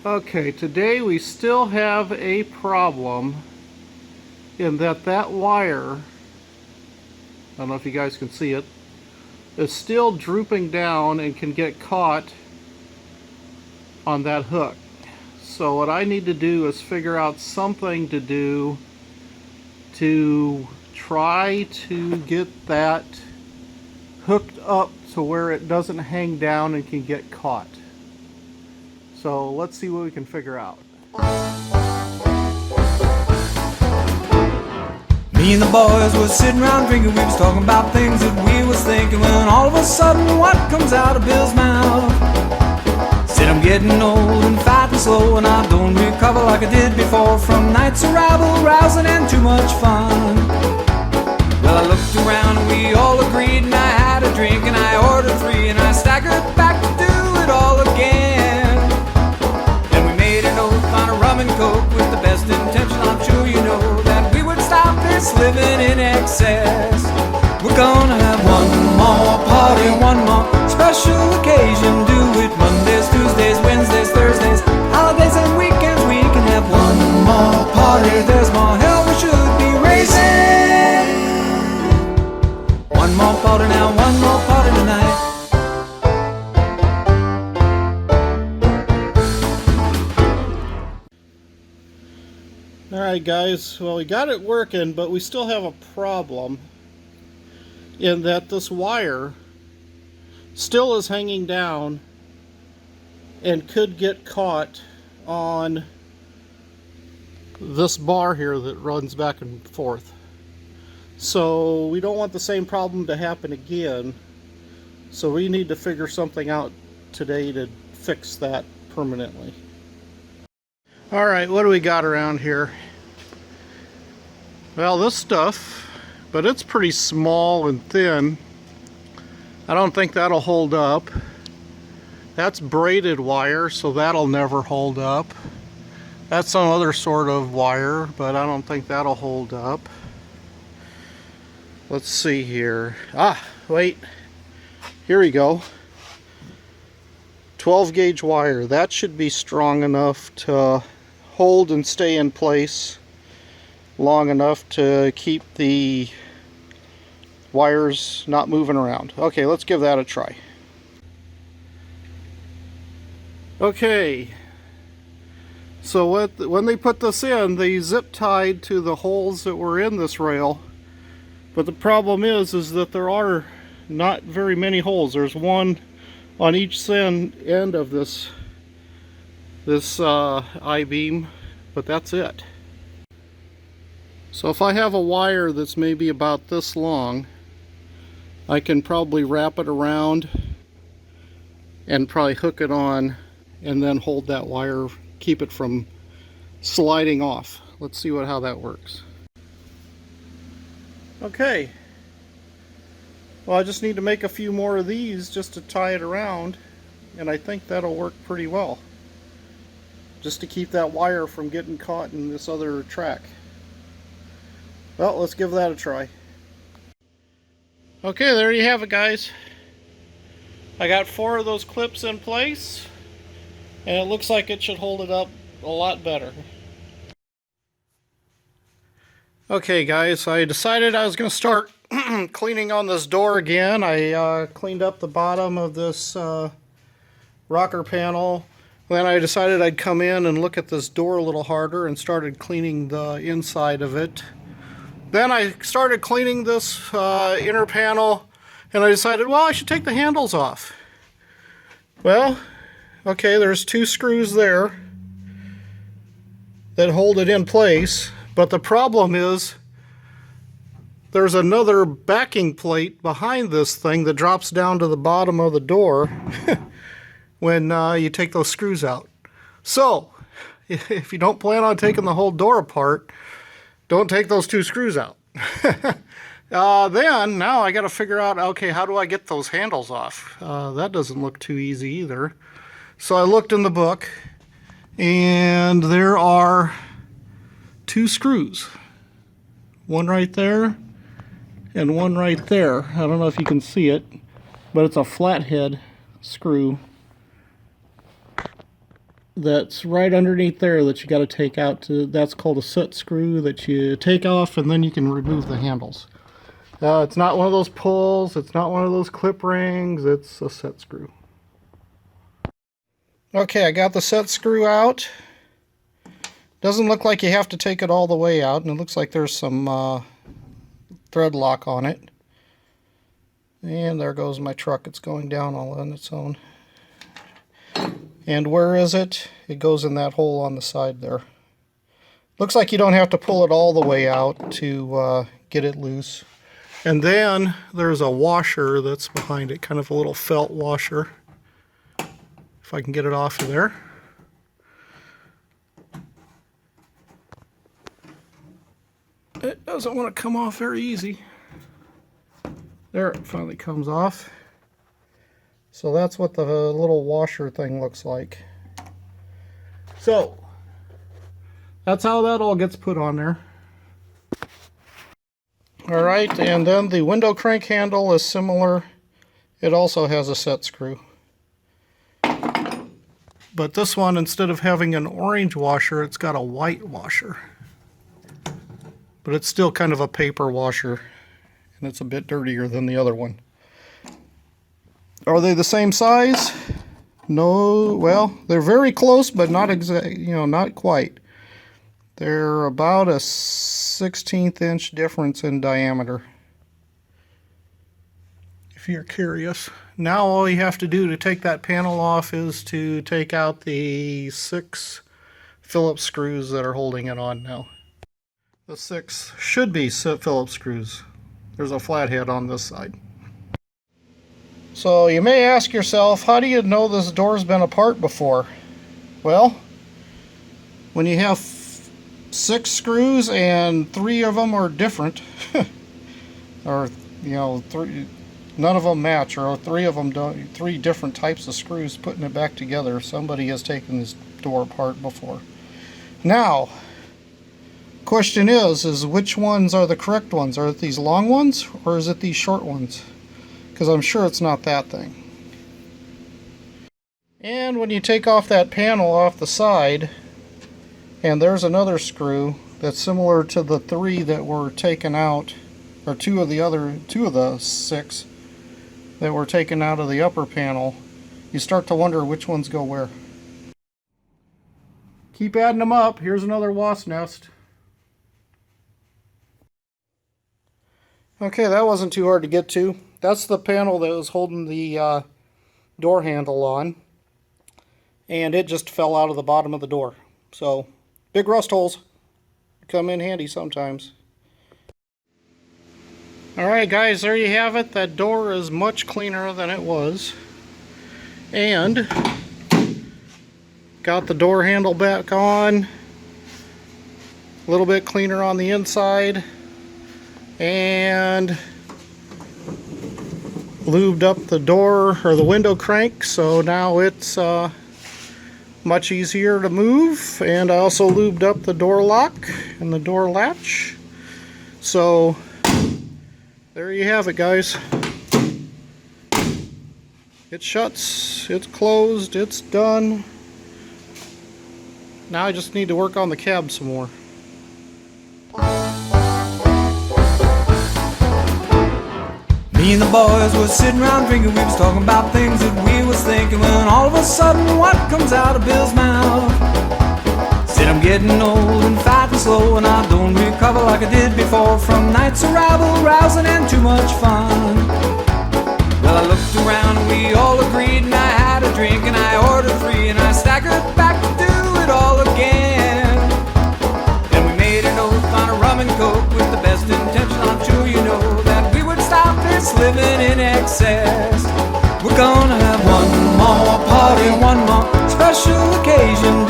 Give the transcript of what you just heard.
Okay, today we still have a problem in that wire, I don't know if you guys can see it, is still drooping down and can get caught on that hook. So what I need to do is figure out something to do to try to get that hooked up to where it doesn't hang down and can get caught. So let's see what we can figure out. Me and the boys was sitting around drinking, we was talking about things that we was thinking, when all of a sudden what comes out of Bill's mouth? Said I'm getting old and fat and slow, and I don't recover like I did before from nights of rabble, rousing and too much fun. Well, I looked around and we all agreed, and I had a drink and I ordered 3, and I staggered back to do it all again. Then we made an oath on a rum and coke with the best intention, I'm sure you know, that we would stop this living in excess. We're gonna have one more party, one more special occasion. Do it Mondays, Tuesdays, Wednesdays, Thursdays, holidays and weekends. We can have one more party. There's more hell we should be raising. One more party now, one more party tonight. Alright guys, well we got it working, but we still have a problem in that this wire still is hanging down and could get caught on this bar here that runs back and forth. So we don't want the same problem to happen again, so we need to figure something out today to fix that permanently. Alright, what do we got around here? Well, this stuff, but it's pretty small and thin. I don't think that'll hold up. That's braided wire, so that'll never hold up. That's some other sort of wire, but I don't think that'll hold up. Let's see here. Ah, wait. Here we go. 12 gauge wire. That should be strong enough to hold and stay in place long enough to keep the wires not moving around. Okay, let's give that a try. Okay, so when they put this in, they zip tied to the holes that were in this rail, but the problem is that there are not very many holes. There's one on each end of this I-beam, but that's it. So if I have a wire that's maybe about this long, I can probably wrap it around and probably hook it on and then hold that wire, keep it from sliding off. Let's see how that works. Okay, well, I just need to make a few more of these just to tie it around, and I think that'll work pretty well, just to keep that wire from getting caught in this other track. Well, let's give that a try. Okay, there you have it, guys. I got 4 of those clips in place, and it looks like it should hold it up a lot better. Okay guys, I decided I was going to start cleaning on this door again. I cleaned up the bottom of this rocker panel. Then I decided I'd come in and look at this door a little harder and started cleaning the inside of it. Then I started cleaning this inner panel, and I decided, well, I should take the handles off. Well, okay, there's 2 screws there that hold it in place, but the problem is there's another backing plate behind this thing that drops down to the bottom of the door when you take those screws out. So, if you don't plan on taking the whole door apart, don't take those 2 screws out. Now I got to figure out, okay, how do I get those handles off? That doesn't look too easy either. So I looked in the book, and there are 2 screws. One right there, and one right there. I don't know if you can see it, but it's a flathead screw that's right underneath there that you got to take out. That's called a soot screw that you take off, and then you can remove the handles. It's not one of those pulls, it's not one of those clip rings, it's a set screw. Okay, I got the set screw out. Doesn't look like you have to take it all the way out, and it looks like there's some thread lock on it. And there goes my truck. It's going down all on its own. And where is it? It goes in that hole on the side there. Looks like you don't have to pull it all the way out to get it loose. And then there's a washer that's behind it, kind of a little felt washer. If I can get it off of there. It doesn't want to come off very easy. There, it finally comes off. So that's what the little washer thing looks like. So, that's how that all gets put on there. Alright, and then the window crank handle is similar. It also has a set screw. But this one, instead of having an orange washer, it's got a white washer. But it's still kind of a paper washer, and it's a bit dirtier than the other one. Are they the same size? No, well, they're very close, but not exact, not quite. They're about a 1/16 inch difference in diameter, if you're curious. Now all you have to do to take that panel off is to take out the 6 Phillips screws that are holding it on now. The 6 should be Phillips screws. There's a flathead on this side. So you may ask yourself, how do you know this door's been apart before? Well, when you have 6 screws and 3 of them are different, or none of them match, or 3 of them don't, 3 different types of screws putting it back together, somebody has taken this door apart before. Now, question is which ones are the correct ones? Are it these long ones, or is it these short ones? Because I'm sure it's not that thing. And when you take off that panel off the side, and there's another screw that's similar to the 3 that were taken out, or 2 of the 6 that were taken out of the upper panel, you start to wonder which ones go where. Keep adding them up. Here's another wasp nest. Okay, that wasn't too hard to get to. That's the panel that was holding the door handle on, and it just fell out of the bottom of the door. So, big rust holes come in handy sometimes. Alright guys, there you have it. That door is much cleaner than it was. And got the door handle back on. A little bit cleaner on the inside. And lubed up the door or the window crank, so now it's much easier to move. And I also lubed up the door lock and the door latch. So there you have it, guys. It shuts, it's closed, it's done. Now I just need to work on the cab some more. Me and the boys were sitting around drinking, we was talking about things that we was thinking, when all of a sudden what comes out of Bill's mouth? Said I'm getting old and fat and slow, and I don't recover like I did before from nights of rabble, rousing and too much fun. Well, I looked around and we all agreed, and I had a drink and I ordered 3, and I staggered back to do it all again. Then we made an oath on a rum and coke with the best intention, I'm sure you know, that we would stop this living in excess. We're gonna have one more party, one more special occasion.